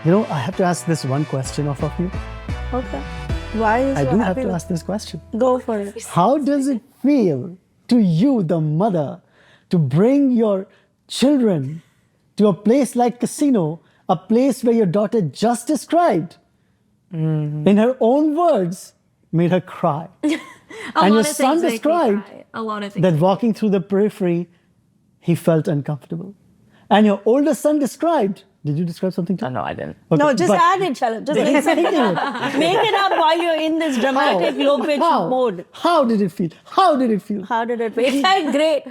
I have to ask this one question of you. Okay. Why is I you do happy have to with- ask this question. Go for it. How does it feel to you, the mother, to bring your children to a place like casino, a place where your daughter just described, in her own words, made her cry? And your son described a lot of things. that walking through the periphery, he felt uncomfortable. And your older son described, did you describe something too? No, I didn't. Okay, No, just but- add it, Shalabh. Just make it up while you're in this dramatic low-pitch mode. How did it feel? How did it feel? How did it feel? It felt great.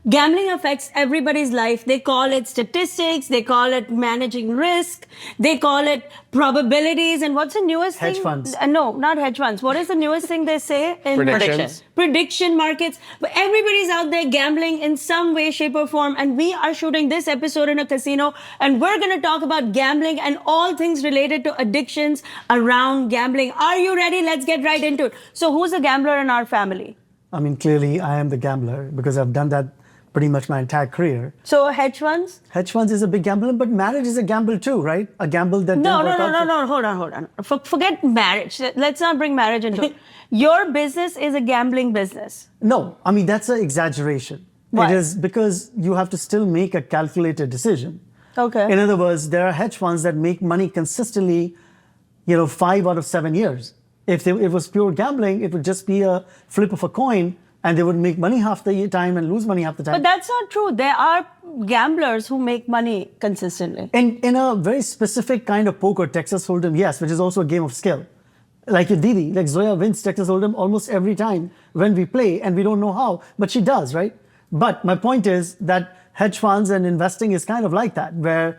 Gambling affects everybody's life. They call it statistics. They call it managing risk. They call it probabilities. And what's the newest thing? Hedge funds. No, not hedge funds. What is the newest thing they say? Predictions. Prediction markets. But everybody's out there gambling in some way, shape, or form. And we are shooting this episode in a casino. And we're going to talk about gambling and all things related to addictions around gambling. Are you ready? Let's get right into it. So who's a gambler in our family? I mean, clearly I am the gambler because I've done that pretty much my entire career. So hedge funds? Hedge funds is a big gamble, but marriage is a gamble too, right? A gamble that No. didn't work out for- Hold on. Forget marriage. Let's not bring marriage into it. Your business is a gambling business. No, I mean, that's an exaggeration. Why? It is because you have to still make a calculated decision. Okay. In other words, there are hedge funds that make money consistently, 5 out of 7 years. If it was pure gambling, it would just be a flip of a coin and they would make money half the time and lose money half the time. But that's not true. There are gamblers who make money consistently. In a very specific kind of poker, Texas Hold'em, yes, which is also a game of skill. Like your Didi, like Zoya wins Texas Hold'em almost every time when we play, and we don't know how, but she does, right? But my point is that hedge funds and investing is kind of like that, where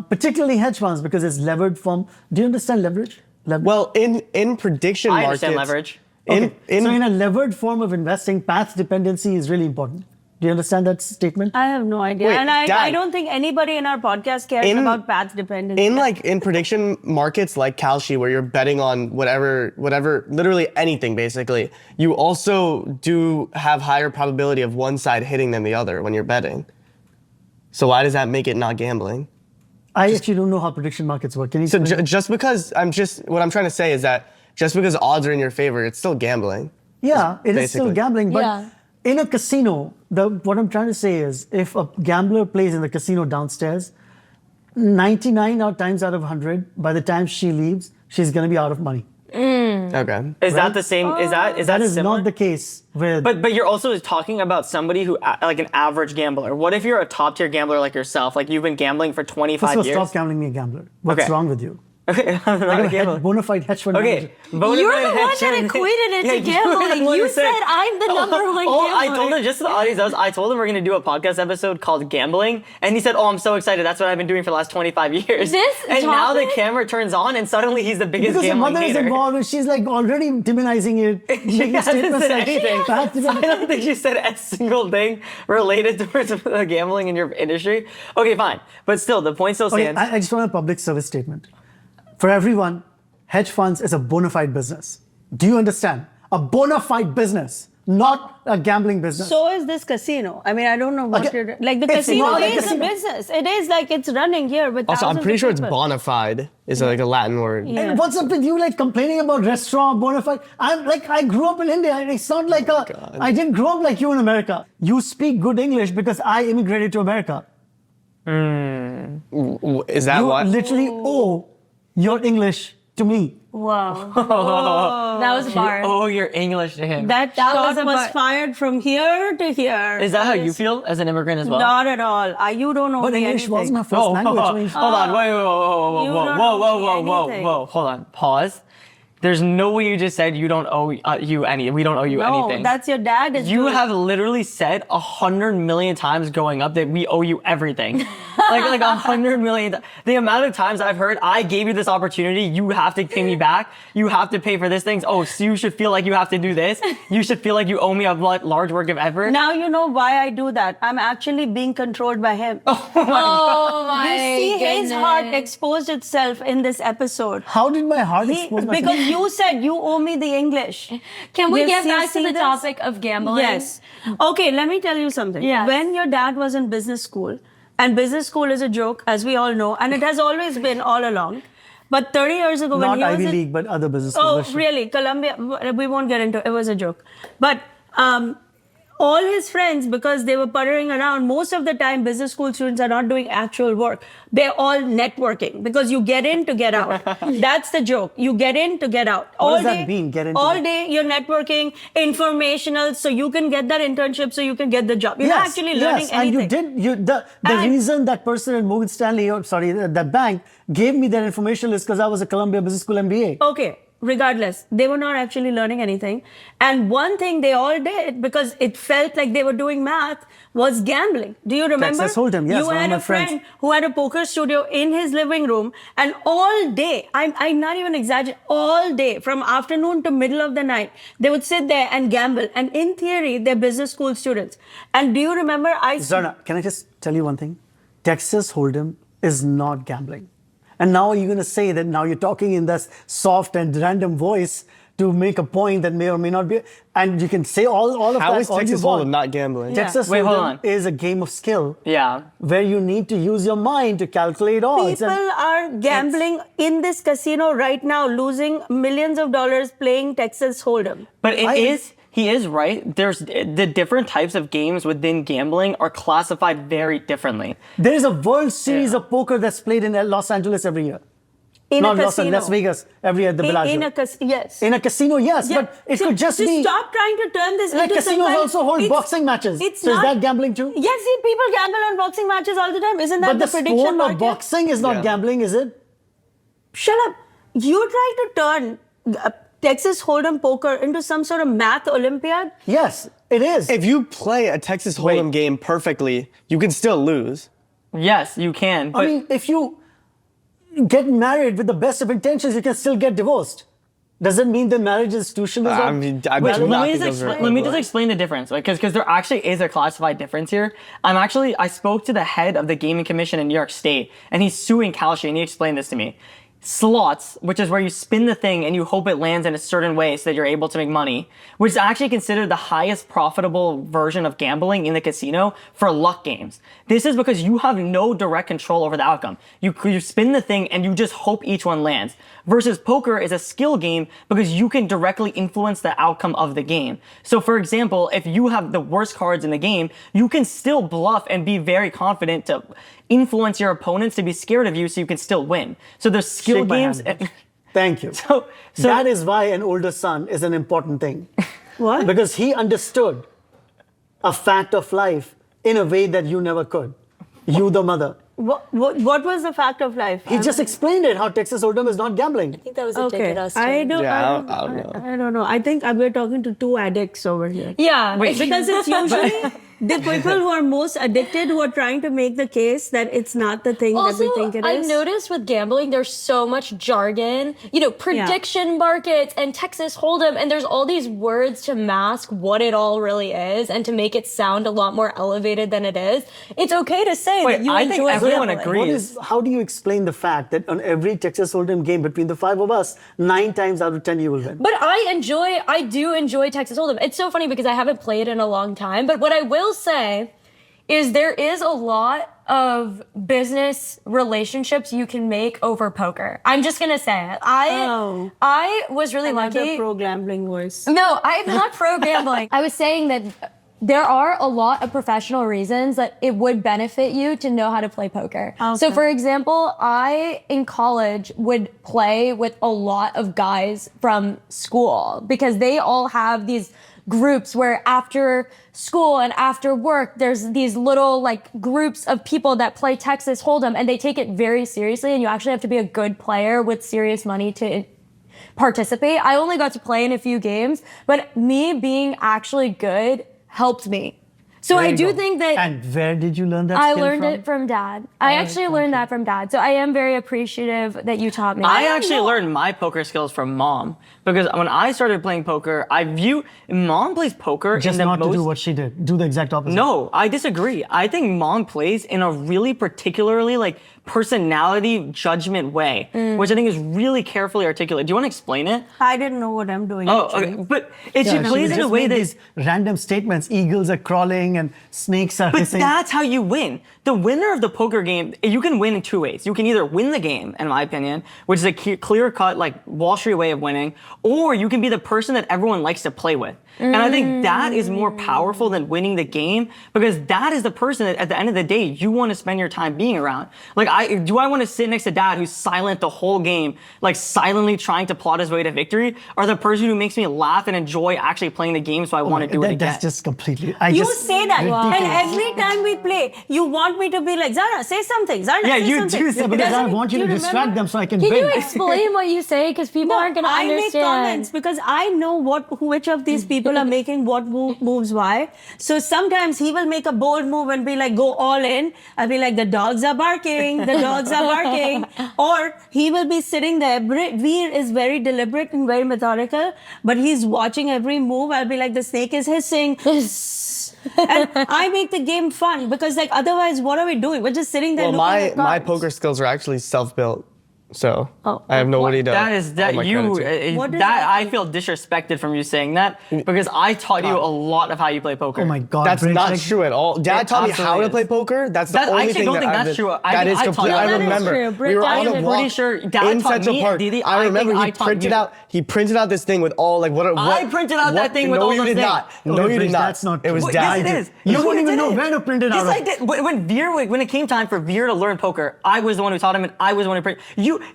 particularly hedge funds, because it's levered from, do you understand leverage? Well, in prediction I markets, understand leverage. So in a levered form of investing, path dependency is really important. Do you understand that statement? I have no idea. Wait, and I Dad. don't think anybody in our podcast cares about path dependency. in prediction markets like Kalshi, where you're betting on whatever, literally anything, basically, you also do have higher probability of one side hitting than the other when you're betting. So why does that make it not gambling? I actually don't know how prediction markets work. Can you So explain? just because what I'm trying to say is that just because odds are in your favor, it's still gambling. Yeah, it is still basically. gambling, but Yeah. in a casino, what I'm trying to say is if a gambler plays in the casino downstairs, 99 times out of 100, by the time she leaves, she's going to be out of money. Okay. Is that the same? Is that That is similar? not the case with... But you're also talking about somebody who like an average gambler. What if you're a top tier gambler like yourself? Like you've been gambling for 25 First of all, years. stop gambling me a gambler. What's Okay. wrong with you? Okay, I'm not a gambler. Bona fide hedge fund manager. Okay, bona You're fide the one hedge that fund- equated it to Yeah, gambling. you're the one You who said I'm the number one I gambler. told him, just to the audience, I told him we're going to do a podcast episode called Gambling, and he said, "Oh, I'm so excited. That's what I've been doing for the last 25 years." This and now the topic? camera turns on, and suddenly he's the biggest Because your gambling mother is hater. involved and she's like already demonizing it. She making hasn't statements said like, anything. "Path I dependency." don't think she said a single thing related towards the gambling in your industry. Okay, fine. But still, the point still Okay, stands. I just want a public service statement. For everyone, hedge funds is a bona fide business. Do you understand? A bona fide business, not a gambling business. So is this casino. I mean, I don't know what Okay. you're... Like, the It's casino not a is a casino. business. It is like it's running here with Also, I'm thousands pretty of sure it's people. bona fide is like a Latin word. Yeah. And what's up with you like complaining about restaurant, bona fide? I grew up in India. It's not like I didn't grow up like you in America. You speak good English because I immigrated to America. Is that You why? literally owe your English to me. Wow. That was a bar. Oh, you're English to him. That was shot a was bar. fired from here to here. Is that how you feel as an immigrant as well? Not at all. You don't know But me English was anything. my first language. Hold on, wait, You don't know me anything. Hold on, pause. There's no way you just said you don't owe you any. We don't owe you No, anything. that's your dad. Is You doing- have literally said 100 million times growing up that we owe you everything. like 100 million. The amount of times I've heard, I gave you this opportunity, you have to pay me back. You have to pay for this thing. Oh, so you should feel like you have to do this. You should feel like you owe me a large work of effort. Now you know why I do that. I'm actually being controlled by him. Oh my You see his goodness. heart exposed itself in this episode. How did my heart expose myself? Because you said you owe me the English. Can we You get see- back to see the this? topic of gambling? Yes. Okay, let me tell you something. Yes. When your dad was in business school, and business school is a joke, as we all know, and it has always been all along. But 30 years ago, when Not he was Ivy in, League, but other business oh, schools. really? Columbia? We won't get into it. It was a joke. But all his friends, because they were puttering around, most of the time, business school students are not doing actual work. They're all networking because you get in to get out. That's the joke. You get in to get out. What does that mean, get in to All get- day, you're networking, informational, so you can get that internship, so you can get the job. You're not actually learning anything. And you did. The And- reason that person at Morgan Stanley, or sorry, that bank gave me that information is because I was a Columbia Business School MBA. Okay, regardless, they were not actually learning anything. And one thing they all did, because it felt like they were doing math, was gambling. Do you remember? Texas Hold'em, yes, You one of had my a friend friends. who had a poker studio in his living room, and all day, I'm not even exaggerating, all day, from afternoon to middle of the night, they would sit there and gamble. And in theory, they're business school students. And do you remember Zarna, can I just tell you one thing? Texas Hold'em is not gambling. And now you're going to say that now you're talking in this soft and random voice to make a point that may or may not be. And you can say all of How that. is all you Texas want. Hold'em not gambling? Yeah. Texas Wait, hold Hold'em on. is a game of skill Yeah. where you need to use your mind to calculate odds. people are gambling in this casino right now, losing millions of dollars playing Texas Hold'em? But he is right. There's the different types of games within gambling are classified very differently. There is a World Series Yeah. of poker that's played in Los Angeles every year. In Not a Los casino. Las Vegas every year at the Bellagio. Yes. In a casino, yes, Yeah. but it So could just be. stop trying to turn this Like into some casinos kind- also hold It's- boxing matches. It's So is not, that gambling too? Yes, see, people gamble on boxing matches all the time. Isn't that But the prediction sport of market? boxing is not Yeah. gambling, is it? Shut up. You try to turn Texas Hold'em poker into some sort of math Olympiad? Yes, it is. If you play a Texas Hold'em game perfectly, you can still lose. Yes, you can. But I mean, if you get married with the best of intentions, you can still get divorced. Does it mean the marriage institution is I not mean, I valid? do not let me, think just those are let me just equivalent. explain the difference, because there actually is a classified difference here. I spoke to the head of the gaming commission in New York State, and he's suing Kalshi, and he explained this to me. Slots, which is where you spin the thing and you hope it lands in a certain way so that you're able to make money, which is actually considered the highest profitable version of gambling in the casino for luck games. This is because you have no direct control over the outcome. You spin the thing and you just hope each one lands. Versus poker is a skill game because you can directly influence the outcome of the game. So for example, if you have the worst cards in the game, you can still bluff and be very confident to influence your opponents to be scared of you so you can still win. So there's skill Shake my games. hand. Thank you. So That is why an older son is an important thing. What? Because he understood a fact of life in a way that you never could. You, the mother. What was the fact of life? He just explained it, how Texas Hold'em is not gambling. I think that was a Okay. ticket us. I don't know. I don't know. I think we're talking to two addicts over here. Yeah. Because it's usually the people who are most addicted who are trying to make the case that it's not the thing that Also, we think it I is. noticed with gambling, there's so much jargon, prediction markets and Texas Hold'em, and there's all these words to mask what it all really is and to make it sound a lot more elevated than it is. It's okay to say Wait, that you I think enjoy everyone gambling. agrees. How do you explain the fact that on every Texas Hold'em game between the five of us, 9 times out of 10 you will win? But I do enjoy Texas Hold'em. It's so funny because I haven't played in a long time. But what I will say is there is a lot of business relationships you can make over poker. I'm just gonna say it. I was really Another lucky. pro gambling voice. No, I'm not pro gambling. I was saying that there are a lot of professional reasons that it would benefit you to know how to play poker. So for example, I in college would play with a lot of guys from school because they all have these groups where after school and after work, there's these little like groups of people that play Texas Hold'em and they take it very seriously and you actually have to be a good player with serious money participate. I only got to play in a few games, but me being actually good helped me. So There I you do go. think that And where did you learn that I skill learned from? it from dad. I actually learned that from dad. So I am very appreciative that you taught me. I actually learned my poker skills from mom because when I started playing poker, mom plays poker Just in the not most. to do what she did. Do the exact opposite. No, I disagree. I think mom plays in a really particularly like personality judgment way, which I think is really carefully articulated. Do you want to explain it? I didn't know what I'm doing. Oh, actually. okay. But she Yeah, plays in a just way made that. these random statements. Eagles are crawling and snakes are But hissing. that's how you win. The winner of the poker game, you can win in two ways. You can either win the game, in my opinion, which is a clear-cut, like Wall Street way of winning, or you can be the person that everyone likes to play with. And I think that is more powerful than winning the game because that is the person that at the end of the day you want to spend your time being around. Like, do I want to sit next to dad who's silent the whole game, like silently trying to plot his way to victory, or the person who makes me laugh and enjoy actually playing the game so I want to do it again? That's just completely. You say that, ridiculous. and every time we play, you want me to be like, Zara, say something. Zara, Yeah, say you something. do say Yeah, because I Doesn't- want you to do distract remember? them so I can Can win. you explain what you say? Because people aren't going to I understand. make comments because I know which of these people are making what moves why. So sometimes he will make a bold move and be like, go all in. I'll be like, the dogs are barking, the dogs are barking. Or he will be sitting there. Veer is very deliberate and very methodical, but he's watching every move. I'll be like, the snake is hissing. And I make the game fun because like otherwise what are we doing? We're just sitting there Well, looking at my cards. poker skills are actually self-built, so Oh, I have nobody to. That is hold my credit to. What does that that I mean? feel disrespected from you saying that because I taught you a lot of how you play poker. Oh my God. That's Bridge, not like- true at all. Dad It taught me how absolutely to play is. poker. That's the That- I only actually thing don't that think I've that's been- true. I That think is I complete. taught I you that. remember. That is true. We were Dad on is a pretty walk sure Dad in taught Central me, Park. Didi. I I remember think he I taught printed you. out. He printed out this thing with all like what? I printed out that thing with no, all you those did things. not. No, Okay, you did Bridge, not. that's not It was true. Dad. Yes, it is. You No, wouldn't even did know it. where to print it out Yes, of. I did. When it came time for Veer to learn poker, I was the one who taught him, and I was the one who print.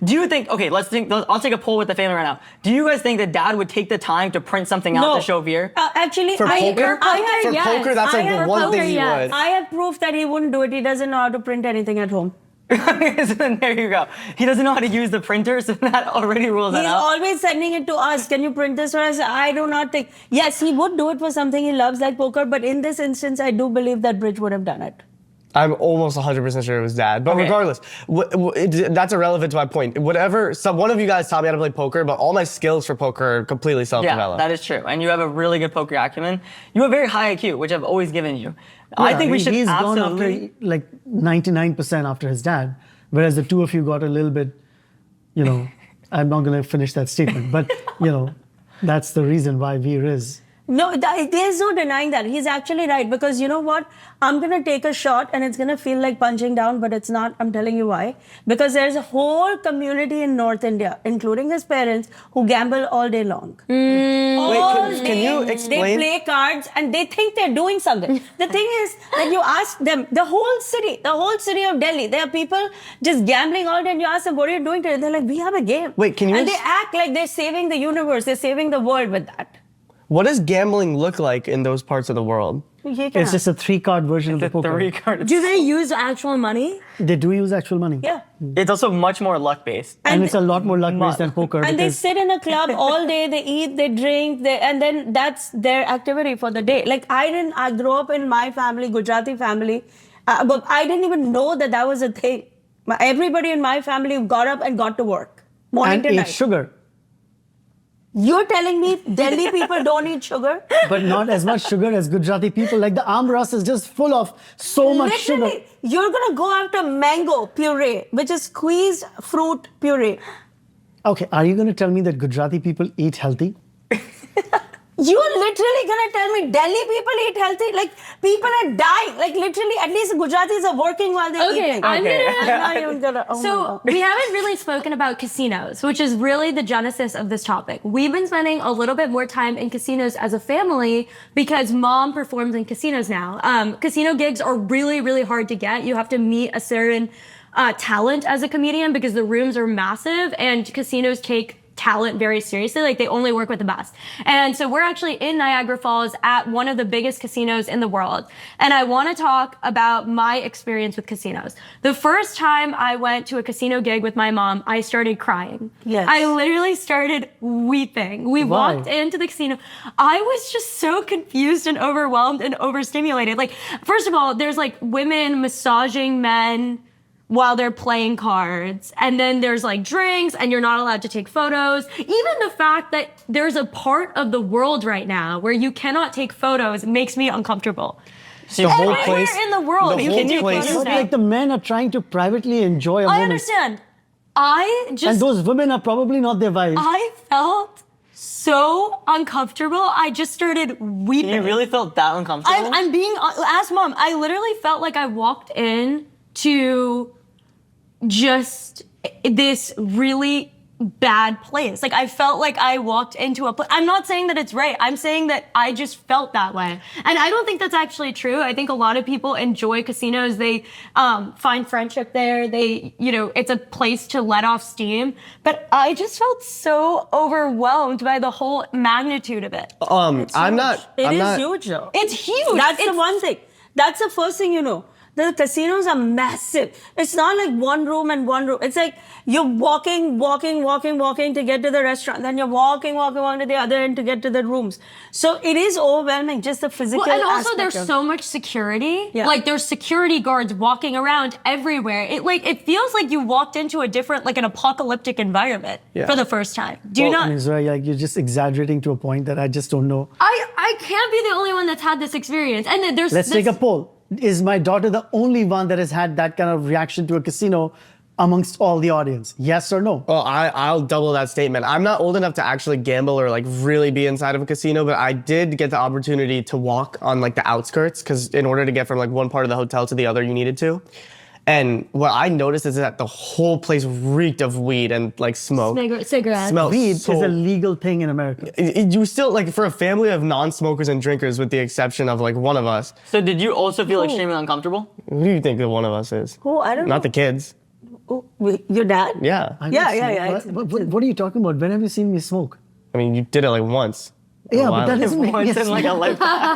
Do you think? Okay, I'll take a poll with the family right now. Do you guys think that Dad would take the time to print something out No. to show Veer? Actually, For poker? I For have, poker, that's like I the have one poker, thing he yes. would. I have proof that he wouldn't do it. He doesn't know how to print anything at home. So then there you go. He doesn't know how to use the printer, so that already rules that He's out. always sending it to us. Can you print this for us? I do not think. Yes, he would do it for something he loves like poker, but in this instance, I do believe that Bridge would have done it. I'm almost 100% sure it was Dad. But Okay. regardless, that's irrelevant to my point. Whatever, one of you guys taught me how to play poker, but all my skills for poker are completely Yeah, self-developed. that is true. And you have a really good poker acumen. You have very high IQ, which I've always given you. I Yeah, think we should He's absolutely. gone after like 99% after his dad, whereas the two of you got a little bit, I'm not going to finish that statement, but that's the reason why Veer is. No, there's no denying that. He's actually right because you know what? I'm going to take a shot and it's going to feel like punching down, but it's not. I'm telling you why. Because there's a whole community in North India, including his parents, who gamble all day long. All can day, you They explain? play cards and they think they're doing something. The thing is that you ask them, the whole city of Delhi, there are people just gambling all day and you ask them, what are you doing today? They're like, we have a game. Wait, can you And they ex- act like they're saving the universe, they're saving the world with that. What does gambling look like in those parts of the world? It's just a 3-card version of the poker. Three card. Do they use actual money? They do use actual money. Yeah. It's also much more luck based. And it's a lot more luck-based than poker. And they because sit in a club all day, they eat, they drink, and then that's their activity for the day. Like I grew up in my family, Gujarati family, but I didn't even know that was a thing. Everybody in my family got up and got to work. Morning and to ate night. sugar, You're telling me Delhi people don't eat sugar? but not as much sugar as Gujarati people. Like the Amras is just full of so much sugar. Literally, you're going to go after mango puree, which is squeezed fruit puree. Okay, are you going to tell me that Gujarati people eat healthy? You're literally gonna tell me Delhi people eat healthy? Like people are dying. Like literally, at least Gujaratis are working while they're Okay, eating. I'm Okay. gonna. I'm not even gonna. Oh my So God. we haven't really spoken about casinos, which is really the genesis of this topic. We've been spending a little bit more time in casinos as a family because mom performs in casinos now. Casino gigs are really, really hard to get. You have to meet a certain talent as a comedian because the rooms are massive and casinos take talent very seriously. Like they only work with the best. And so we're actually in Niagara Falls at one of the biggest casinos in the world. And I want to talk about my experience with casinos. The first time I went to a casino gig with my mom, I started crying. Yes. I literally started weeping. We Why? walked into the casino. I was just so confused and overwhelmed and overstimulated. Like, first of all, there's like women massaging men while they're playing cards. And then there's like drinks and you're not allowed to take photos. Even the fact that there's a part of the world right now where you cannot take photos makes me uncomfortable. The whole Everywhere place. in the world, the you whole can do place. photos. But like the men are trying to privately enjoy a I moment. understand. I And just, those women are probably not their wives. I felt so uncomfortable. I just started weeping. You really felt that uncomfortable? I'm being, ask mom, I literally felt like I walked in to just this really bad place. Like I felt like I walked into a place. I'm not saying that it's right. I'm saying that I just felt that way. And I don't think that's actually true. I think a lot of people enjoy casinos. They find friendship there. They, it's a place to let off steam. But I just felt so overwhelmed by the whole magnitude of it. I'm not. It I'm is not, huge though. It's huge. That's It's the one thing. That's the first thing you know. The casinos are massive. It's not like one room and one room. It's like you're walking to get to the restaurant. Then you're walking to the other end to get to the rooms. So it is overwhelming, just the physical Well, and also aspect there's of it. so much security. Yeah. Like there's security guards walking around everywhere. It feels like you walked into a different, like an apocalyptic environment Yeah. for the first time. Do you I not? mean, Zoya, like you're just exaggerating to a point that I just don't know. I can't be the only one that's had this experience. And then there's Let's take a poll. Is my daughter the only one that has had that kind of reaction to a casino amongst all the audience? Yes or no? Well, I'll double that statement. I'm not old enough to actually gamble or like really be inside of a casino, but I did get the opportunity to walk on like the outskirts because in order to get from like one part of the hotel to the other, you needed to. And what I noticed is that the whole place reeked of weed and like smoke. cigarettes. Smelled Weed so- is a legal thing in America. You still like for a family of non-smokers and drinkers, with the exception of like one of us. So did you also feel extremely uncomfortable? Who do you think that one of us is? Oh, I don't know. Not the kids. Oh, wait, your dad? Yeah. I Yeah, don't yeah, smoke. yeah. What are you talking about? When have you seen me smoke? I mean, you did it like once. Yeah, a but while that ago. doesn't make Once me a in like a smoker.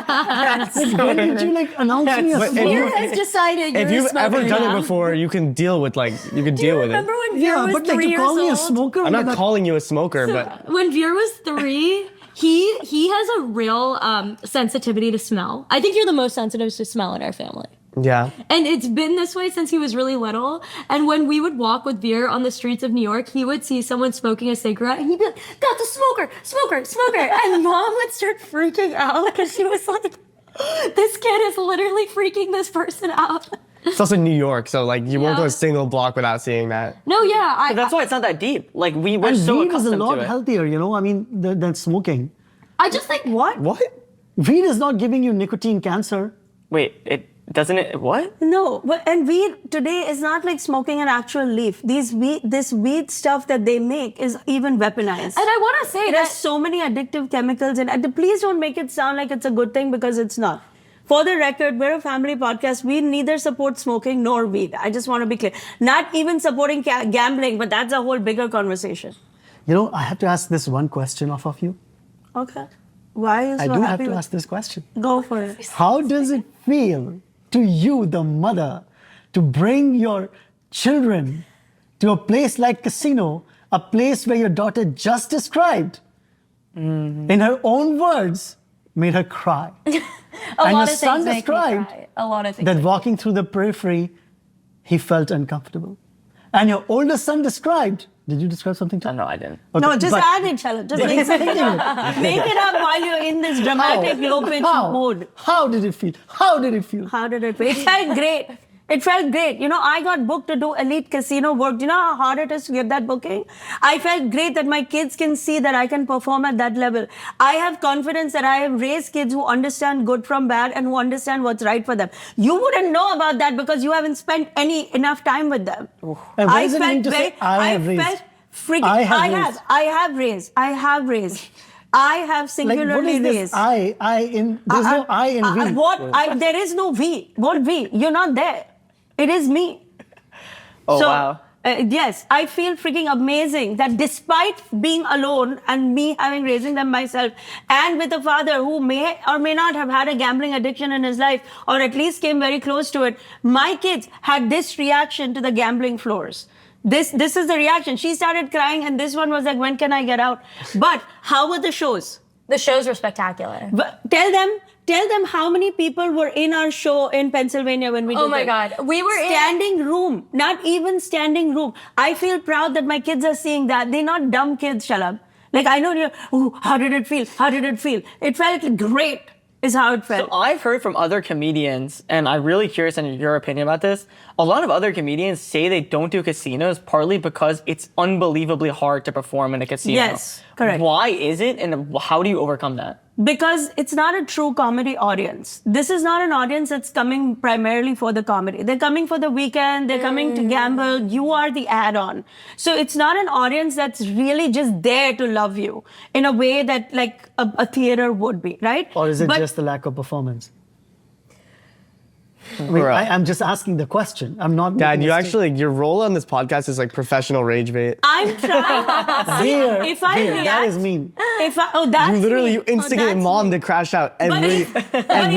lifetime. When did you like announce me a But if smoker? you- Veer has decided you're If you've a smoker ever done now. it before, you can deal with like you can Do deal you with remember it. when Veer Yeah, was but like 3 to years call me a old? smoker? I'm not that- calling you a smoker, but When Veer was 3, he has a real sensitivity to smell. I think you're the most sensitive to smell in our family. yeah. And it's been this way since he was really little. And when we would walk with Veer on the streets of New York, he would see someone smoking a cigarette and he'd be like, that's a smoker, smoker, smoker. And mom would start freaking out because she was like, this kid is literally freaking this person out. It's also New York, so like you won't go Yeah. a single block without seeing that. No, yeah. But that's why it's not that deep. Like we were And so weed is a accustomed lot to it. healthier, I mean, than smoking. I just think, what? What? Weed is not giving you nicotine cancer. Wait, it doesn't it what? No, but and weed today is not like smoking an actual leaf. This weed stuff that they make is even weaponized. And I want to say It that has so many addictive chemicals in it. Please don't make it sound like it's a good thing because it's not. For the record, we're a family podcast. We neither support smoking nor weed. I just want to be clear. Not even supporting gambling, but that's a whole bigger conversation. I have to ask this one question off of you. Okay. Why are you so I do have happy to with- ask this question. Go for it. How does it feel to you, the mother, to bring your children to a place like casino, a place where your daughter just described, in her own words, made her cry? a and lot your of son things make me described cry. A lot of things. that walking through the periphery, he felt uncomfortable. And your older son described, did you describe something to No, I didn't. Okay, No, just but- add it, Shalabh. Just make it up while you're in this dramatic low-pitch mode. How did it feel? How did it feel? How did it feel? It felt great. It felt great. I got booked to do elite casino work. Do you know how hard it is to get that booking? I felt great that my kids can see that I can perform at that level. I have confidence that I have raised kids who understand good from bad and who understand what's right for them. You wouldn't know about that because you haven't spent enough time with them. And what does it mean to say, I have raised? felt freaking. I have raised. I have raised. I have Like, singularly what is this raised. there's no I in we. There is no we. What we? You're not there. It is me. Oh So- wow. Yes, I feel freaking amazing that despite being alone and me having raising them myself and with a father who may or may not have had a gambling addiction in his life or at least came very close to it, my kids had this reaction to the gambling floors. This is the reaction. She started crying and this one was like, when can I get out? But how were the shows? The shows were spectacular. But tell them how many people were in our show in Pennsylvania when we did Oh my it. God. We were standing room, not even standing room. I feel proud that my kids are seeing that. They're not dumb kids, Shalabh. Like I know you're, how did it feel? How did it feel? It felt great is how it felt. So I've heard from other comedians, and I'm really curious in your opinion about this. A lot of other comedians say they don't do casinos partly because it's unbelievably hard to perform in a casino. Yes, correct. Why is it, and how do you overcome that? Because it's not a true comedy audience. This is not an audience that's coming primarily for the comedy. They're coming for the weekend. They're coming to gamble. You are the add-on. So it's not an audience that's really just there to love you in a way that like a theater would be, right? Or is it But just the lack of performance? I mean, I'm just asking the question. I'm not. Dad, making you a actually, your role on this podcast is like professional rage bait. I'm trying. There, if I there, react, that is mean. That's You literally, me. you instigate that's mom me. to crash out But every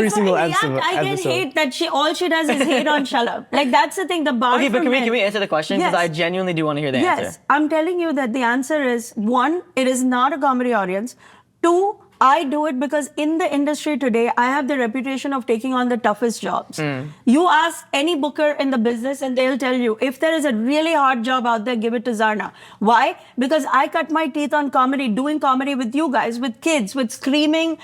if single I react, episode. I get hate that all she does is hate on Shalabh. Like that's the thing. The bar. Okay, but for can men- we answer the question? Because Yes. I genuinely do want to hear the Yes, answer. I'm telling you that the answer is one, it is not a comedy audience. Two, I do it because in the industry today, I have the reputation of taking on the toughest jobs. You ask any booker in the business and they'll tell you, if there is a really hard job out there, give it to Zarna. Why? Because I cut my teeth on comedy, doing comedy with you guys, with kids, with screaming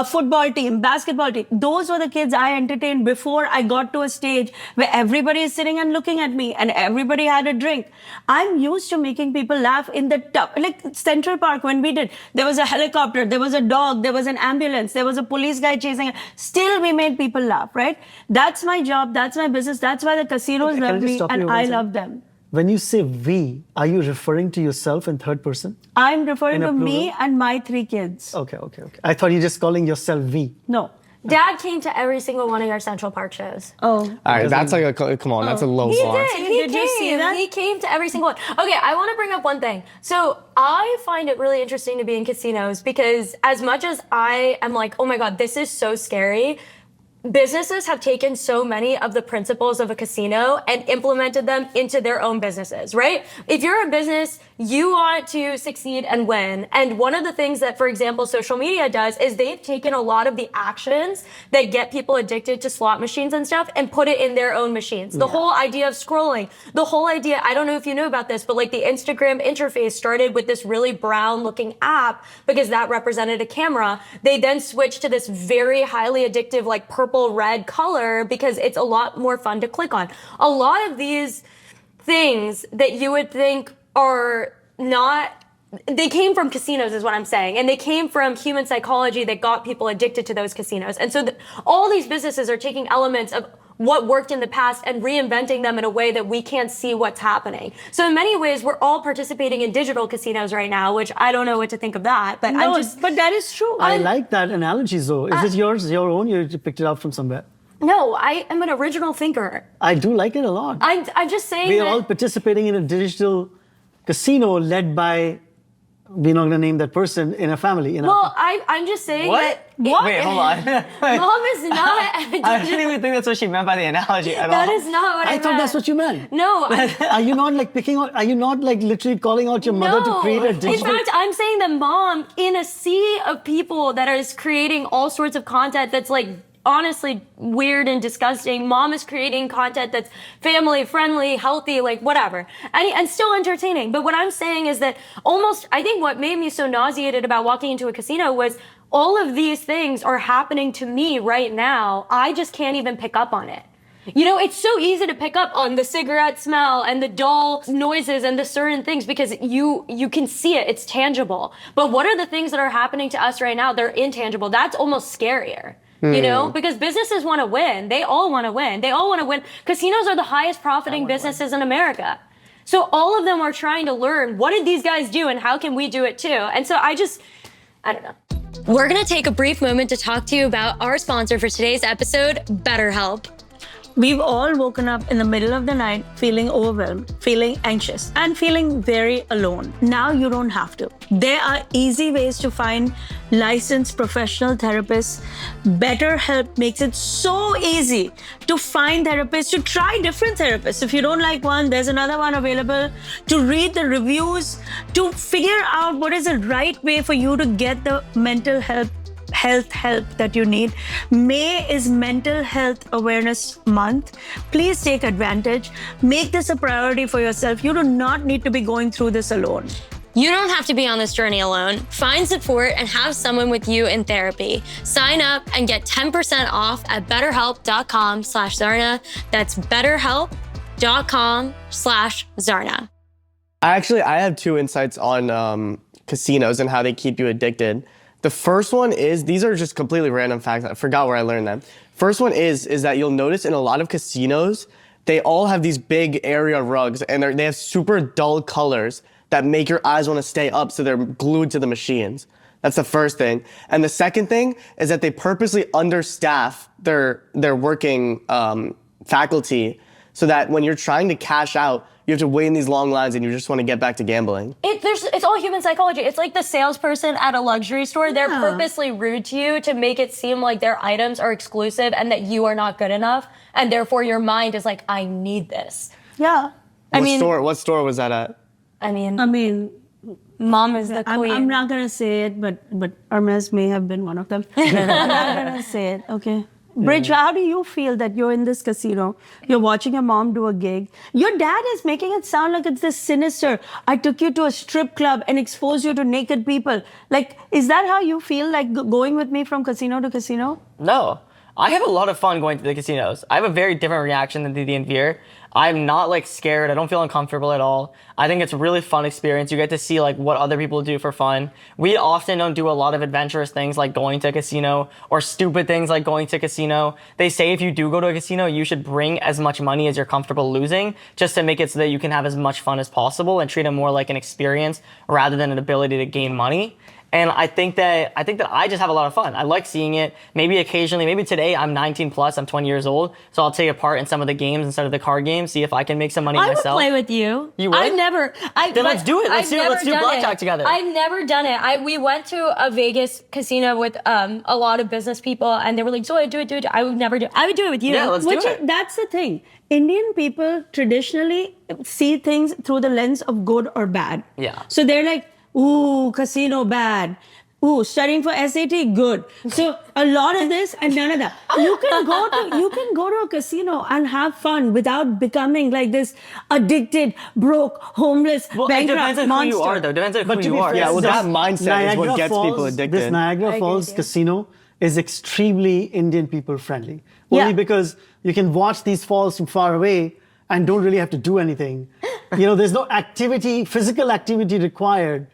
football team, basketball team. Those were the kids I entertained before I got to a stage where everybody is sitting and looking at me and everybody had a drink. I'm used to making people laugh in the tough, like Central Park when we did, there was a helicopter, there was a dog, there was an ambulance, there was a police guy chasing. Still, we made people laugh, right? That's my job. That's my business. That's why the casinos Can I love just me stop you and one I second? love them. When you say we, are you referring to yourself in third person? I'm referring In a to me plural? and my 3 kids. Okay. I thought you were just calling yourself we. No. Dad came to every single one of your Central Park shows. Oh. All right, that's like a, come on, that's a low He bar. did. He Did you see came. that? He came to every single one. Okay, I want to bring up one thing. So I find it really interesting to be in casinos because as much as I am like, oh my God, this is so scary, businesses have taken so many of the principles of a casino and implemented them into their own businesses, right? If you're a business, you want to succeed and win. And one of the things that, for example, social media does is they've taken a lot of the actions that get people addicted to slot machines and stuff and put it in their own machines. The whole idea of scrolling, the whole idea, I don't know if you know about this, but like the Instagram interface started with this really brown looking app because that represented a camera. They then switched to this very highly addictive, like purple red color because it's a lot more fun to click on. A lot of these things that you would think are not, they came from casinos is what I'm saying. And they came from human psychology that got people addicted to those casinos. And so all these businesses are taking elements of what worked in the past and reinventing them in a way that we can't see what's happening. So in many ways, we're all participating in digital casinos right now, which I don't know what to think of that, but No, I'm just, but that is true. I like that analogy, Zoe. Is it yours, your own? You picked it up from somewhere. no, I am an original thinker. I do like it a lot. I'm just saying We're that, all participating in a digital casino led by, we're not going to name that person, in a family. well, I'm just saying that. Wait, hold on. Mom is not. I didn't even think that's what she meant by the analogy at all. That is not what I I thought meant. that's what you meant. No, Are you not like picking on, are you not like literally calling out your mother to create a digital? In fact, I'm saying that mom, in a sea of people that is creating all sorts of content that's like honestly weird and disgusting, mom is creating content that's family friendly, healthy, like whatever, and still entertaining. But what I'm saying is that almost, I think what made me so nauseated about walking into a casino was all of these things are happening to me right now. I just can't even pick up on it. You know, it's so easy to pick up on the cigarette smell and the dull noises and the certain things because you can see it. It's tangible. But what are the things that are happening to us right now? They're intangible. That's almost scarier. You know, because businesses want to win. They all want to win. They all want to win. Casinos are the highest profiting businesses in America. So all of them are trying to learn, what did these guys do and how can we do it too? And so I don't know. We're going to take a brief moment to talk to you about our sponsor for today's episode, BetterHelp. We've all woken up in the middle of the night feeling overwhelmed, feeling anxious, and feeling very alone. Now you don't have to. There are easy ways to find licensed professional therapists. BetterHelp makes it so easy to find therapists, to try different therapists. If you don't like one, there's another one available, to read the reviews, to figure out what is the right way for you to get the mental health help that you need. May is Mental Health Awareness Month. Please take advantage. Make this a priority for yourself. You do not need to be going through this alone. You don't have to be on this journey alone. Find support and have someone with you in therapy. Sign up and get 10% off at betterhelp.com/Zarna. That's betterhelp.com/Zarna. I have 2 insights on casinos and how they keep you addicted. The first one is, these are just completely random facts. I forgot where I learned them. First one is that you'll notice in a lot of casinos, they all have these big area rugs and they have super dull colors that make your eyes want to stay up, so they're glued to the machines. That's the first thing. And the second thing is that they purposely understaff their working faculty so that when you're trying to cash out, you have to wait in these long lines and you just want to get back to gambling. It's all human psychology. It's like the salesperson at a luxury store. They're purposely rude to you to make it seem like their items are exclusive and that you are not good enough. And therefore your mind is like, I need this. Yeah. What store was that at? I mean, Mom is the queen. I'm not going to say it, but Hermes may have been one of them. I'm not going to say it, okay? Bridge, how do you feel that you're in this casino? You're watching your mom do a gig. Your dad is making it sound like it's this sinister. I took you to a strip club and exposed you to naked people. Like, is that how you feel, like going with me from casino to casino? No. I have a lot of fun going to the casinos. I have a very different reaction than Didi and Veer. I'm not like scared. I don't feel uncomfortable at all. I think it's a really fun experience. You get to see like what other people do for fun. We often don't do a lot of adventurous things like going to a casino or stupid things like going to a casino. They say if you do go to a casino, you should bring as much money as you're comfortable losing just to make it so that you can have as much fun as possible and treat it more like an experience rather than an ability to gain money. And I think that I just have a lot of fun. I like seeing it. Maybe occasionally, maybe today I'm 19 plus, I'm 20 years old, so I'll take a part in some of the games instead of the card games, see if I can make some money myself. I would play with you. You would? Then let's do it. Let's do blackjack together. I've never done it. We went to a Vegas casino with a lot of business people, and they were like, "Zoya, do it." I would never do it. I would do it with you. Yeah, let's do it. That's the thing. Indian people traditionally see things through the lens of good or bad. Yeah. So they're like, ooh, casino bad. Ooh, studying for SAT, good. So a lot of this and none of that. You can go to a casino and have fun without becoming like this addicted, broke, homeless, bankrupt it depends on monster. who you are, though. Depends on who you are. Yeah, well, This that mindset is what Niagara gets Falls- people addicted. This Niagara Falls casino is extremely Indian people friendly. Only because you can watch these falls from far away and don't really have to do anything. There's no physical activity required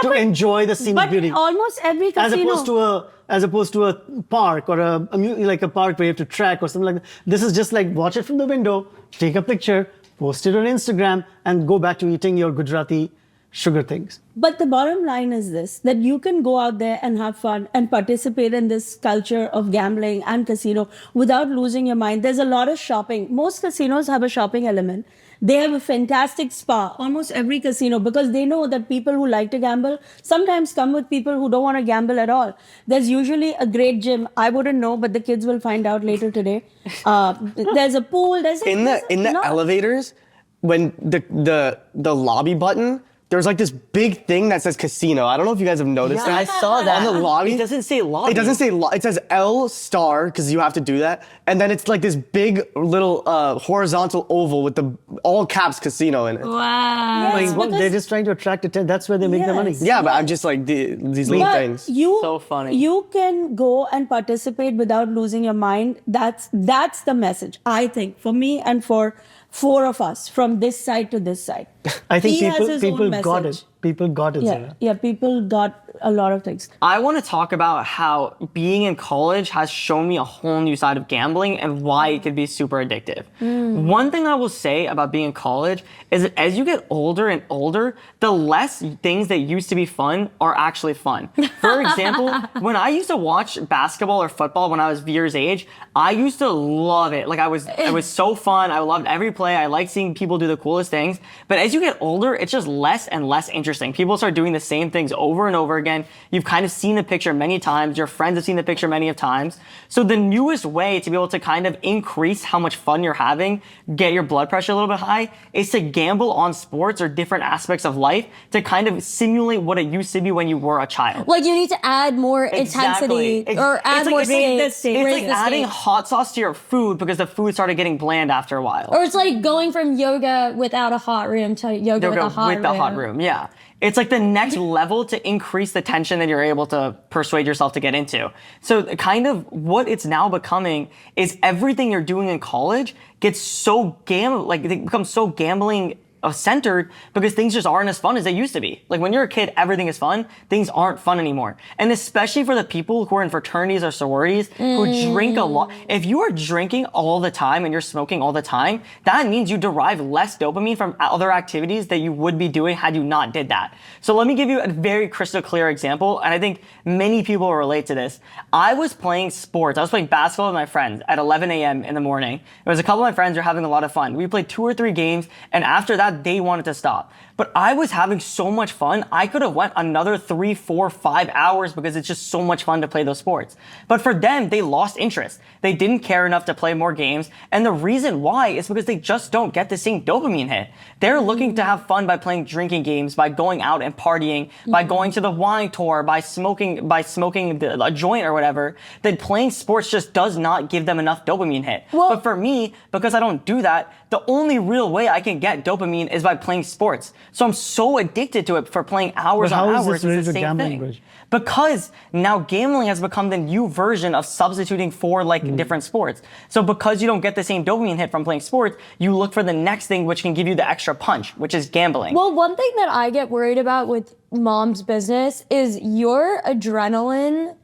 to enjoy the scenic beauty. But almost every casino... As opposed to a park or a park where you have to trek or something like that. This is just like watch it from the window, take a picture, post it on Instagram, and go back to eating your Gujarati sugar things. But the bottom line is this, that you can go out there and have fun and participate in this culture of gambling and casino without losing your mind. There's a lot of shopping. Most casinos have a shopping element. They have a fantastic spa, almost every casino, because they know that people who like to gamble sometimes come with people who don't want to gamble at all. There's usually a great gym. I wouldn't know, but the kids will find out later today. There's a pool. In the elevators, when the lobby button, there's like this big thing that says casino. I don't know if you guys have noticed Yeah, that. I saw that. On the lobby. It doesn't say lobby. It doesn't say it says L star because you have to do that. And then it's like this big little horizontal oval with the all caps casino in it. Wow. Like, they're just trying to attract attention. That's where they make their money. Yeah, but I'm just like these little But things. So funny. You can go and participate without losing your mind. That's the message, I think, for me and for 4 of us from this side to this side. I think He has his people own got message. it. People got it, Yeah, Zara. yeah, people got a lot of things. I want to talk about how being in college has shown me a whole new side of gambling and why it could be super addictive. One thing I will say about being in college is that as you get older and older, the less things that used to be fun are actually fun. For example, when I used to watch basketball or football when I was Veer's age, I used to love it. Like it was so fun. I loved every play. I liked seeing people do the coolest things. But as you get older, it's just less and less interesting. People start doing the same things over and over again. You've kind of seen the picture many times. Your friends have seen the picture many of times. So the newest way to be able to kind of increase how much fun you're having, get your blood pressure a little bit high, is to gamble on sports or different aspects of life to kind of simulate what it used to be when you were a child. Like you need to add more intensity or add more stakes. It's like adding hot sauce to your food because the food started getting bland after a while. Or it's like going from yoga without a hot room to yoga with a hot room. Yeah. It's like the next level to increase the tension that you're able to persuade yourself to get into. So kind of what it's now becoming is everything you're doing in college gets so it becomes so gambling centered because things just aren't as fun as they used to be. Like when you're a kid, everything is fun. Things aren't fun anymore. And especially for the people who are in fraternities or sororities who drink a lot. If you are drinking all the time and you're smoking all the time, that means you derive less dopamine from other activities that you would be doing had you not did that. So let me give you a very crystal clear example. And I think many people will relate to this. I was playing sports. I was playing basketball with my friends at 11 a.m. in the morning. There was a couple of my friends who were having a lot of fun. We played 2 or 3 games. And after that, they wanted to stop. But I was having so much fun, I could have went another 3, 4, 5 hours because it's just so much fun to play those sports. But for them, they lost interest. They didn't care enough to play more games. And the reason why is because they just don't get the same dopamine hit. They're looking to have fun by playing drinking games, by going out and partying, by going to the wine tour, by smoking a joint or whatever. That playing sports just does not give them enough dopamine hit. But for me, because I don't do that, the only real way I can get dopamine is by playing sports. So I'm so addicted to it for playing hours on hours. How is this related it's the to same gambling, thing. Bridge? Because now gambling has become the new version of substituting for different sports. So because you don't get the same dopamine hit from playing sports, you look for the next thing which can give you the extra punch, which is gambling. Well, one thing that I get worried about with mom's business is your adrenaline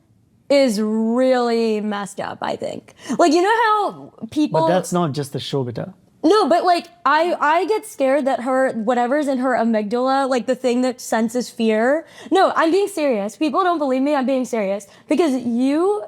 is really messed up, I think. Like, you know how people... But that's not just the show, beta. No, but like I get scared that whatever's in her amygdala, like the thing that senses fear. No, I'm being serious. People don't believe me. I'm being serious because you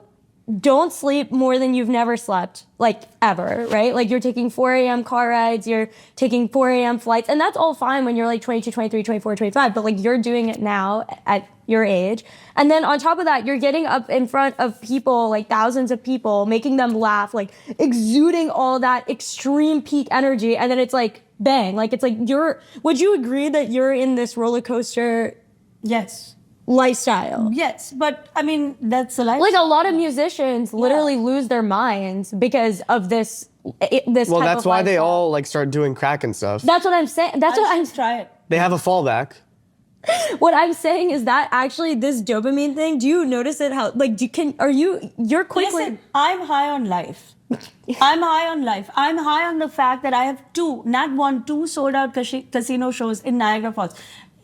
don't sleep more than you've never slept, like ever, right? Like you're taking 4 a.m. car rides, you're taking 4 a.m. flights, and that's all fine when you're like 22, 23, 24, 25, but like you're doing it now at your age. And then on top of that, you're getting up in front of people, like thousands of people, making them laugh, like exuding all that extreme peak energy. And then it's like, bang, like it's like would you agree that you're in this roller coaster Yes. lifestyle? Yes, but I mean, that's the lifestyle. Like a lot of musicians literally lose their minds because of this Well, type that's of why they lifestyle. all like start doing crack and stuff. That's what I'm saying. That's what I'm try it. They have a fallback. What I'm saying is that actually this dopamine thing, do you notice it how like you're quickly Listen, I'm high on life. I'm high on life. I'm high on the fact that I have two sold out casino shows in Niagara Falls.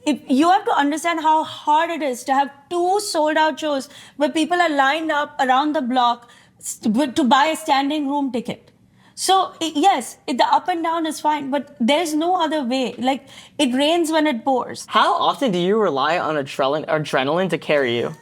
If you have to understand how hard it is to have 2 sold out shows where people are lined up around the block to buy a standing room ticket. So yes, the up and down is fine, but there's no other way. Like it rains when it pours. How often do you rely on adrenaline to carry you?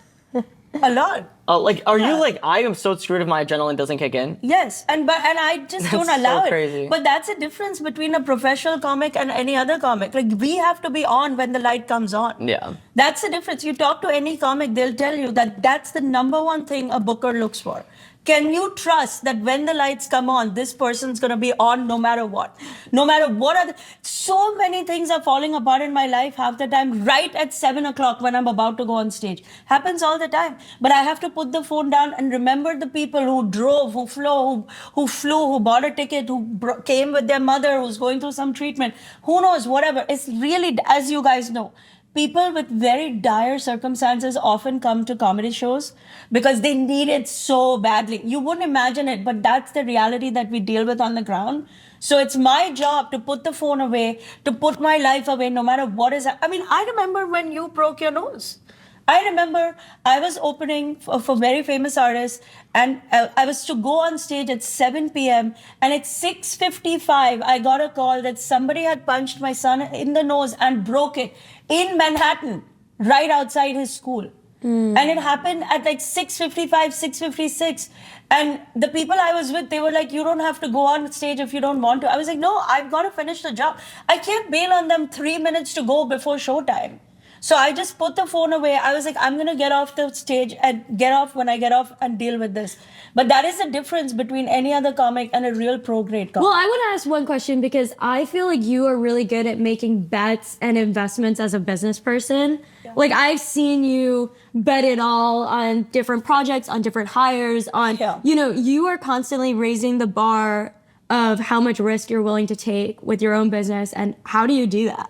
A lot. Are you like, I am so screwed if my adrenaline doesn't kick in? Yes, and I just don't That's allow so it. crazy. But that's the difference between a professional comic and any other comic. Like we have to be on when the light comes on. Yeah. That's the difference. You talk to any comic, they'll tell you that that's the number one thing a booker looks for. Can you trust that when the lights come on, this person's going to be on no matter what? No matter what so many things are falling apart in my life half the time, right at 7 o'clock when I'm about to go on stage. Happens all the time. But I have to put the phone down and remember the people who drove, who flew, who bought a ticket, who came with their mother, who's going through some treatment. Who knows, whatever. It's really, as you guys know, people with very dire circumstances often come to comedy shows because they need it so badly. You wouldn't imagine it, but that's the reality that we deal with on the ground. So it's my job to put the phone away, to put my life away, no matter what is. I mean, I remember when you broke your nose. I remember I was opening for very famous artists, and I was to go on stage at 7 p.m. and at 6:55, I got a call that somebody had punched my son in the nose and broke it in Manhattan, right outside his school. And it happened at like 6:55, 6:56. And the people I was with, they were like, you don't have to go on stage if you don't want to. I was like, no, I've got to finish the job. I can't bail on them 3 minutes to go before showtime. So I just put the phone away. I was like, I'm going to get off the stage and get off when I get off and deal with this. But that is the difference between any other comic and a real pro-grade comic. Well, I want to ask one question because I feel like you are really good at making bets and investments as a business person. Yeah. Like I've seen you bet it all on different projects, on different hires, on, you know, you are constantly raising the bar of how much risk you're willing to take with your own business. And how do you do that?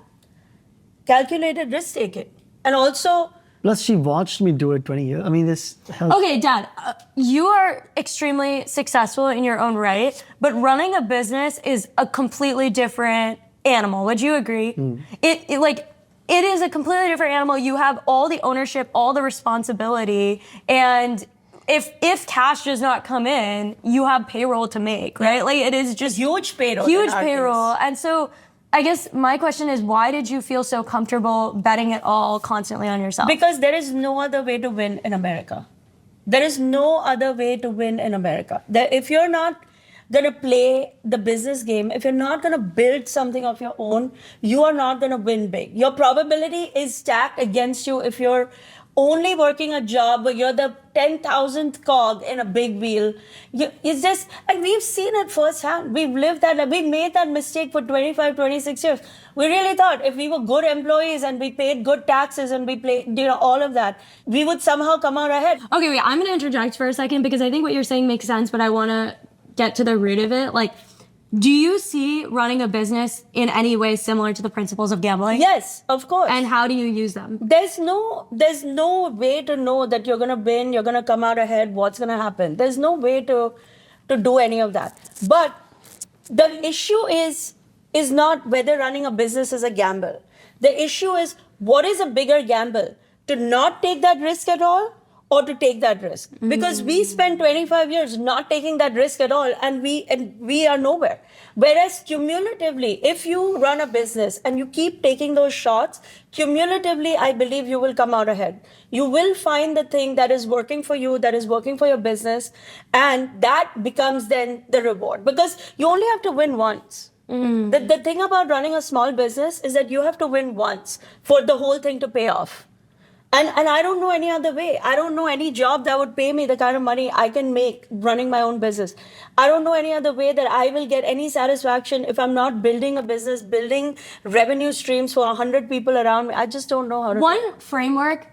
Calculated risk taking. And also, plus she watched me do it 20 years. I mean, this helps. Okay, Dad, you are extremely successful in your own right, but running a business is a completely different animal. Would you agree? It is a completely different animal. You have all the ownership, all the responsibility, and if cash does not come in, you have payroll to make, right? Like it is just huge payroll. Huge payroll. And so I guess my question is, why did you feel so comfortable betting it all constantly on yourself? Because there is no other way to win in America. There is no other way to win in America. If you're not going to play the business game, if you're not going to build something of your own, you are not going to win big. Your probability is stacked against you if you're only working a job where you're the 10,000th cog in a big wheel. It's just, and we've seen it firsthand. We've lived that, we made that mistake for 25, 26 years. We really thought if we were good employees and we paid good taxes and we played, all of that, we would somehow come out ahead. Okay, wait, I'm going to interject for a second because I think what you're saying makes sense, but I want to get to the root of it. Like, do you see running a business in any way similar to the principles of gambling? Yes, of course. And how do you use them? There's no way to know that you're going to win, you're going to come out ahead, what's going to happen. There's no way to do any of that. But the issue is not whether running a business is a gamble. The issue is, what is a bigger gamble? To not take that risk at all, or to take that risk. Because we spent 25 years not taking that risk at all, and we are nowhere. Whereas cumulatively, if you run a business and you keep taking those shots, cumulatively, I believe you will come out ahead. You will find the thing that is working for you, that is working for your business, and that becomes then the reward. Because you only have to win once. The thing about running a small business is that you have to win once for the whole thing to pay off. And I don't know any other way. I don't know any job that would pay me the kind of money I can make running my own business. I don't know any other way that I will get any satisfaction if I'm not building a business, building revenue streams for 100 people around me. I just don't know how to. One framework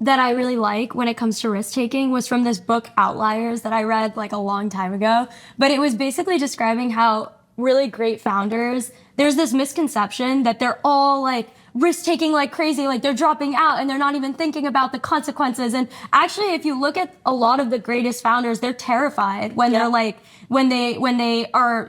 that I really like when it comes to risk taking was from this book Outliers that I read like a long time ago. But it was basically describing how really great founders, there's this misconception that they're all like risk-taking like crazy, like they're dropping out and they're not even thinking about the consequences. And actually, if you look at a lot of the greatest founders, they're terrified when they're like, when they are,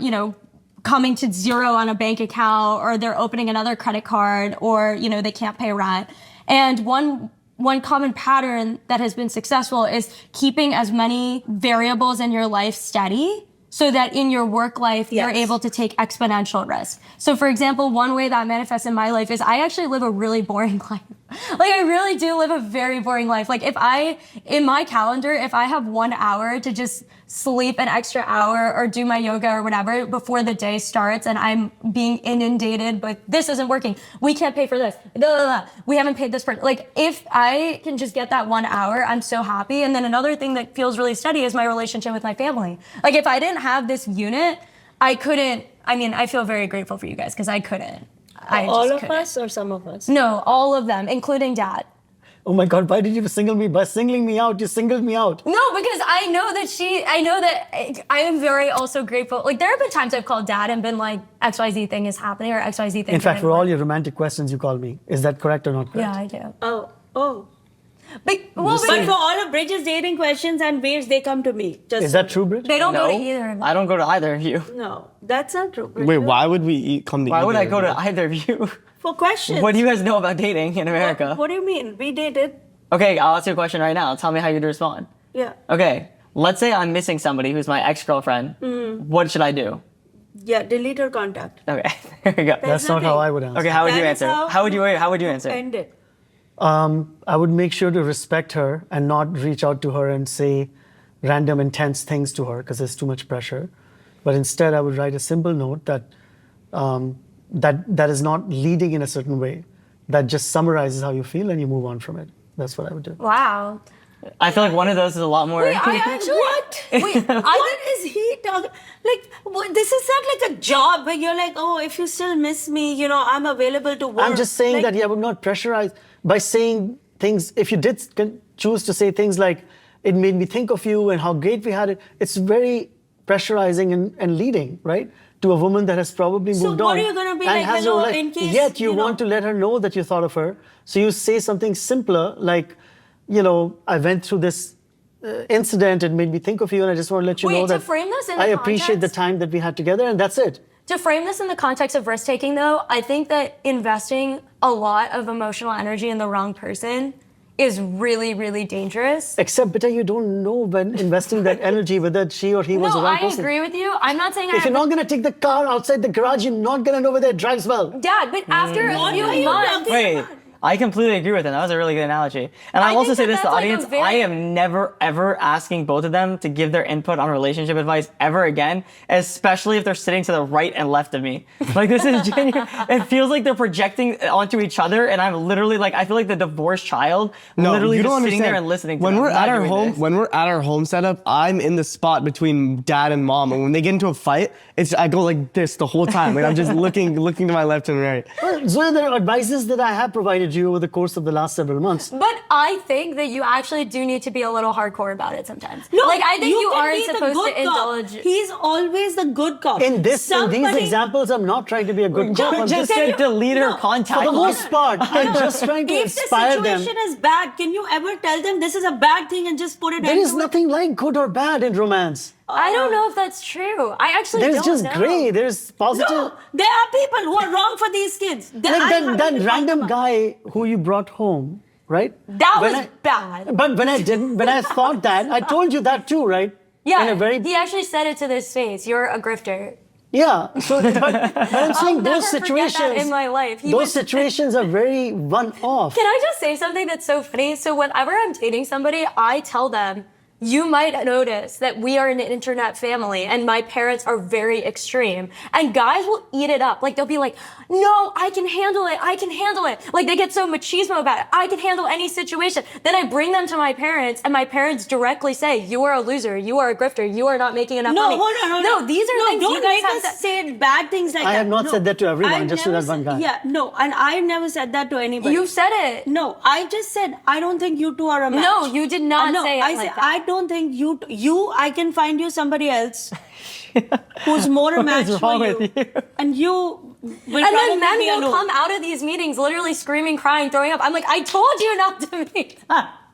coming to zero on a bank account, or they're opening another credit card, or, they can't pay rent. And one common pattern that has been successful is keeping as many variables in your life steady, so that in your work life, you're able to take exponential risk. So for example, one way that manifests in my life is I actually live a really boring life. Like I really do live a very boring life. Like in my calendar, if I have 1 hour to just sleep an extra hour or do my yoga or whatever before the day starts and I'm being inundated, but this isn't working. We can't pay for this. Blah, blah, blah. We haven't paid this person. Like if I can just get that 1 hour, I'm so happy. And then another thing that feels really steady is my relationship with my family. Like if I didn't have this unit, I feel very grateful for you guys because I couldn't. All of us or some of us? No, all of them, including Dad. Oh my God, why did you single me? By singling me out, you singled me out. No, because I know that I am very also grateful. Like, there have been times I've called dad and been like, XYZ thing is happening or XYZ thing. In fact, for all your romantic questions, you call me. Is that correct or not correct? Yeah, I do. Oh. But But for all of Bridget's dating questions and ways, they come to me. Just Is that true, Bridget? they don't No, go to either of them. I don't go to either of you. No, that's not true. Wait, why would we come to Why would I either go of to you? either of you? For questions. What do you guys know about dating in America? What do you mean? We dated. Okay, I'll ask you a question right now. Tell me how you'd respond. Yeah. Okay, let's say I'm missing somebody who's my ex-girlfriend. What should I do? Yeah, delete her contact. Okay, there you go. That's not how I would answer. Okay, how would you That is answer? How would you answer? End it. I would make sure to respect her and not reach out to her and say random intense things to her because there's too much pressure. But instead, I would write a simple note that is not leading in a certain way, that just summarizes how you feel and you move on from it. That's what I would do. Wow. I feel like one of those is a lot more. Wait, I actually. What? Wait, What is he talking? Like, this is not like a job where you're like, oh, if you still miss me, I'm available to work. I'm just saying that I would not pressurize by saying things. If you did choose to say things like, it made me think of you and how great we had it, it's very pressurizing and leading, right? To a woman that has probably moved on. So what are you going to be and like, has no hello, life. in case, Yet you want to let her know that you thought of her. So you say something simpler like, I went through this incident, it made me think of you, and I just want to let you Wait, know to that frame this in I the appreciate the context- time that we had together, and that's it. To frame this in the context of risk taking, though, I think that investing a lot of emotional energy in the wrong person is really, really dangerous. Except, beta, you don't know when investing that energy, whether she or he was the No, wrong I person. agree with you. I'm not saying If you're not going to take the car outside the garage, you're not going to know whether it drives well. Dad, but after a What few are you months, talking Wait, I completely agree with him. That was a really good analogy. And I'll I also think say that this to the that's like a audience. very- I am never, ever asking both of them to give their input on relationship advice ever again, especially if they're sitting to the right and left of me. Like, this is genuine. It feels like they're projecting onto each other, and I'm literally like, I feel like the divorced child, literally you just don't sitting there understand. and listening to when them. we're I'm at not our doing home, this. when we're at our home setup, I'm in the spot between dad and mom, and when they get into a fight, I go like this the whole time. Like, I'm just looking to my left and right. Well, Zoya, there are advices that I have provided you over the course of the last several months. but I think that you actually do need to be a little hardcore about it sometimes. No, like, I think you can aren't be the supposed good to cop. indulge. He's always the good cop. In these Somebody- examples, I'm not trying to be a good cop. I'm Just just, said delete her No, contact. for the most part, I'm just trying to If the inspire them. situation is bad, can you ever tell them this is a bad thing and just put it There into is it? nothing like good or bad in romance. I don't know if that's true. I actually There's don't just know. gray. There's positive. No, there are people who are wrong for these kids. Like that random guy who you brought home, right? That When was bad. But when I thought that, I told you that too, right? Yeah, In a very, he actually said it to his face. You're a grifter. yeah. So, but I'm saying never those forget situations, that in my life. He those was- situations are very one-off. Can I just say something that's so funny? So whenever I'm dating somebody, I tell them, you might notice that we are an internet family and my parents are very extreme. And guys will eat it up. Like, they'll be like, no, I can handle it. I can handle it. Like, they get so machismo about it. I can handle any situation. Then I bring them to my parents and my parents directly say, you are a loser. You are a grifter. You are not making enough No, money. hold on. No, these are things don't you guys make have us to say bad things like that. I have not said that to everyone, I've just to never that one said- guy. Yeah, no, and I've never said that to anybody. You said it. No, I just said I don't think you two are a match. No, you did not No, say it I like said that. I don't think I can find you somebody else who's more a match What is for wrong you. with you? And you will And then probably men be will alone. come out of these meetings literally screaming, crying, throwing up. I'm like, I told you not to meet.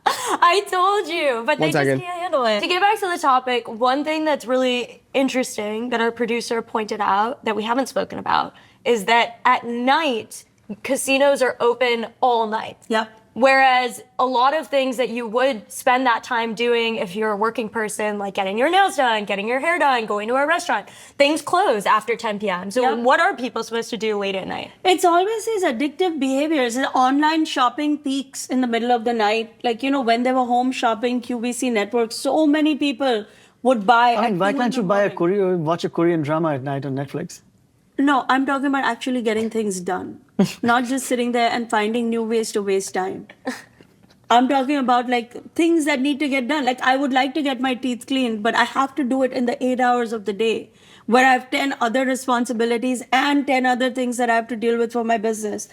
I told you, but they One second. just can't handle it. To get back to the topic, one thing that's really interesting that our producer pointed out that we haven't spoken about is that at night, casinos are open all night. Yep. Whereas a lot of things that you would spend that time doing if you're a working person, like getting your nails done, getting your hair done, going to a restaurant, things close after 10 p.m. So Yep. what are people supposed to do late at night? It's always these addictive behaviors. The online shopping peaks in the middle of the night. Like, when they were home shopping, QVC network, so many people would buy. I mean, at why 2 in can't the you buy morning. watch a Korean drama at night on Netflix? No, I'm talking about actually getting things done, not just sitting there and finding new ways to waste time. I'm talking about like things that need to get done. Like, I would like to get my teeth cleaned, but I have to do it in the 8 hours of the day where I have 10 other responsibilities and 10 other things that I have to deal with for my business.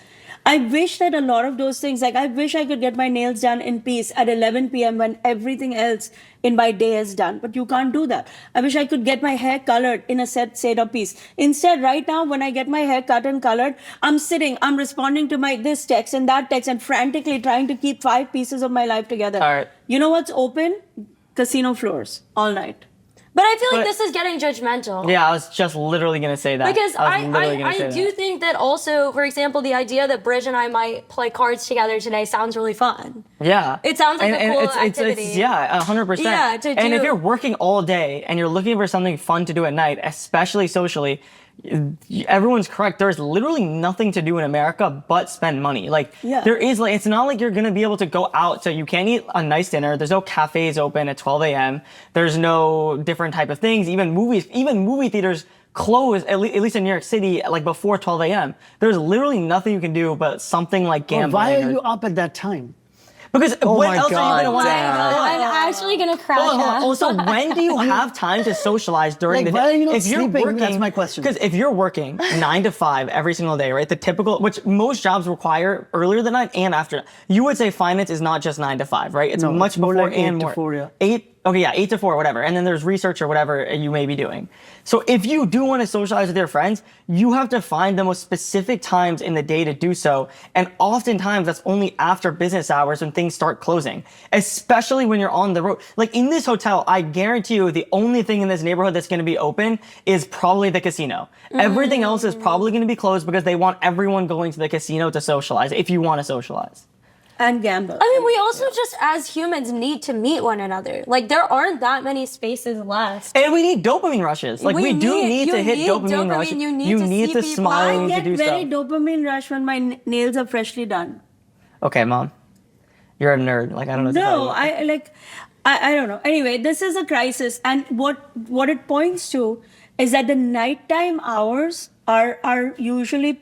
I wish that a lot of those things, like I wish I could get my nails done in peace at 11 p.m. when everything else in my day is done. But you can't do that. I wish I could get my hair colored in a set state of peace. Instead, right now, when I get my hair cut and colored, I'm sitting, I'm responding to my this text and that text and frantically trying to keep 5 pieces of my life together. All right. You know what's open? Casino floors all night. But I feel like But- this is getting judgmental. Yeah, I was just literally gonna say that. Because I was literally gonna I say do that. think that also, for example, the idea that Bridge and I might play cards together today sounds really fun. Yeah. It sounds like a cool activity. Yeah, 100%. Yeah, to and if do- you're working all day and you're looking for something fun to do at night, especially socially, everyone's correct. There's literally nothing to do in America but spend money. Like Yeah. there is like, it's not like you're gonna be able to go out. So you can't eat a nice dinner. There's no cafes open at 12 a.m. There's no different type of things. Even movie theaters close, at least in New York City, like before 12 a.m. There's literally nothing you can do but something like Well, gambling. why are or- you up at that time? Because Oh what my else are you God, gonna want to Dad. I'm actually gonna crash Hold on, hold on. out. Also, when do you have time to socialize during Like, the day? why are you not sleeping? That's my question. Because if you're working 9 to 5 every single day, right? The typical, which most jobs require earlier than 9 and after. You would say finance is not just 9 to 5, right? It's No, much it's more before like 8 and to more. 4, yeah. 8. Okay, yeah, 8 to 4, whatever. And then there's research or whatever you may be doing. So if you do want to socialize with your friends, you have to find the most specific times in the day to do so. And oftentimes that's only after business hours when things start closing, especially when you're on the road. Like in this hotel, I guarantee you the only thing in this neighborhood that's going to be open is probably the casino. Everything else is probably going to be closed because they want everyone going to the casino to socialize if you want to socialize. And gamble. I mean, we also just as humans need to meet one another. Like there aren't that many spaces left. And we need dopamine rushes. Like we do need to hit dopamine rushes. You need to see smile people. when I you get do very stuff. dopamine rush when my nails are freshly done. Okay, mom. You're a nerd. Like I don't know. What to tell No, you. I don't know. Anyway, this is a crisis, and what it points to is that the nighttime hours are usually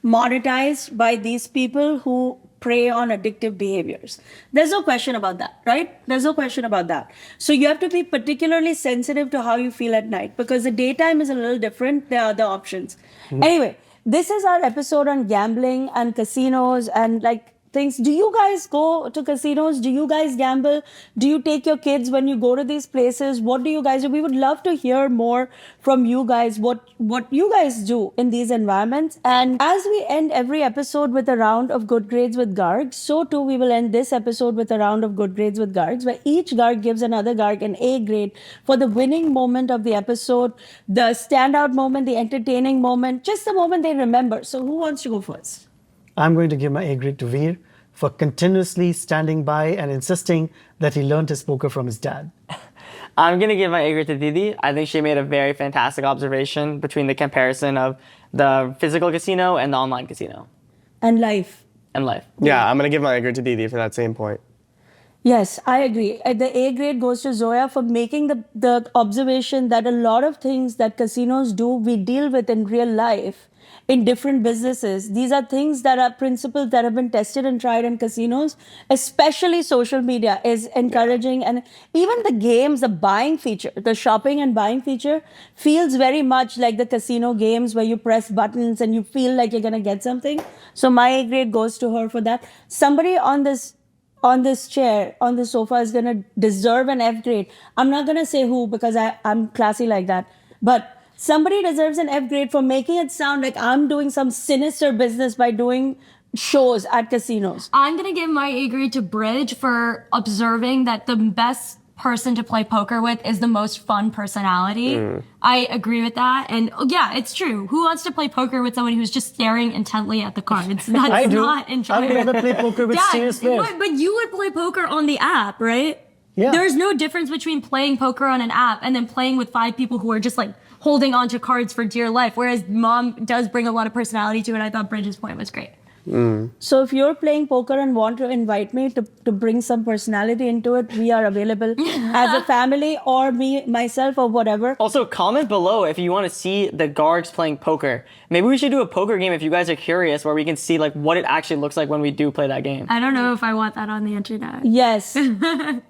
monetized by these people who prey on addictive behaviors. There's no question about that, right? There's no question about that. So you have to be particularly sensitive to how you feel at night because the daytime is a little different. There are other options. Anyway, this is our episode on gambling and casinos and like things. Do you guys go to casinos? Do you guys gamble? Do you take your kids when you go to these places? What do you guys do? We would love to hear more from you guys, what you guys do in these environments. And as we end every episode with a round of good grades with Garg, so too we will end this episode with a round of good grades with Gargs, where each Garg gives another Garg an A grade for the winning moment of the episode, the standout moment, the entertaining moment, just the moment they remember. So who wants to go first? I'm going to give my A grade to Veer for continuously standing by and insisting that he learned his poker from his dad. I'm gonna give my A grade to Didi. I think she made a very fantastic observation between the comparison of the physical casino and the online casino And life. and life. Yeah, I'm gonna give my grade to Didi for that same point. Yes, I agree. The A grade goes to Zoya for making the observation that a lot of things that casinos do, we deal with in real life in different businesses. These are things that are principles that have been tested and tried in casinos, especially social media is encouraging. And even the games, the buying feature, the shopping and buying feature feels very much like the casino games where you press buttons and you feel like you're going to get something. So my A grade goes to her for that. Somebody on this chair, on the sofa is going to deserve an F grade. I'm not going to say who because I'm classy like that. But somebody deserves an F grade for making it sound like I'm doing some sinister business by doing shows at casinos. I'm gonna give my A grade to Bridge for observing that the best person to play poker with is the most fun personality. I agree with that. And yeah, it's true. Who wants to play poker with someone who's just staring intently at the cards? That's I do. not I enjoyable. would rather play poker with serious players. But you would play poker on the app, right? Yeah. There's no difference between playing poker on an app and then playing with 5 people who are just like holding on to cards for dear life. Whereas mom does bring a lot of personality to it. I thought Bridge's point was great. So if you're playing poker and want to invite me to bring some personality into it, we are available as a family or myself or whatever. Also, comment below if you want to see the Gargs playing poker. Maybe we should do a poker game if you guys are curious, where we can see like what it actually looks like when we do play that game. I don't know if I want that on the internet. Yes.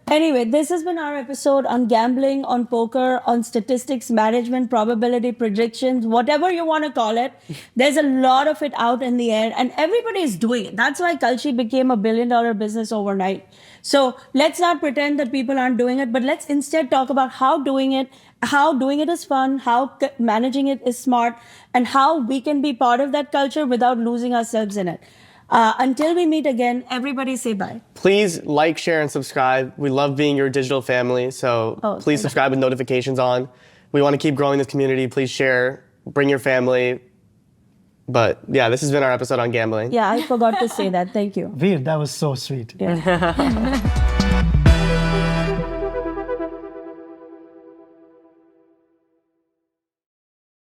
Anyway, this has been our episode on gambling, on poker, on statistics management, probability predictions, whatever you want to call it. There's a lot of it out in the air, and everybody everybody is doing it. That's why Kalshi became a $1 billion business overnight. So let's not pretend that people aren't doing it, but let's instead talk about how doing it is fun, how managing it is smart, and how we can be part of that culture without losing ourselves in it. Until we meet again, everybody say bye. Please like, share, and subscribe. We love being your digital family, so please subscribe with notifications on. We want to keep growing this community. Please share, bring your family. But yeah, this has been our episode on gambling. Yeah, I forgot to say that. Thank you. Veer, that was so sweet. Yeah.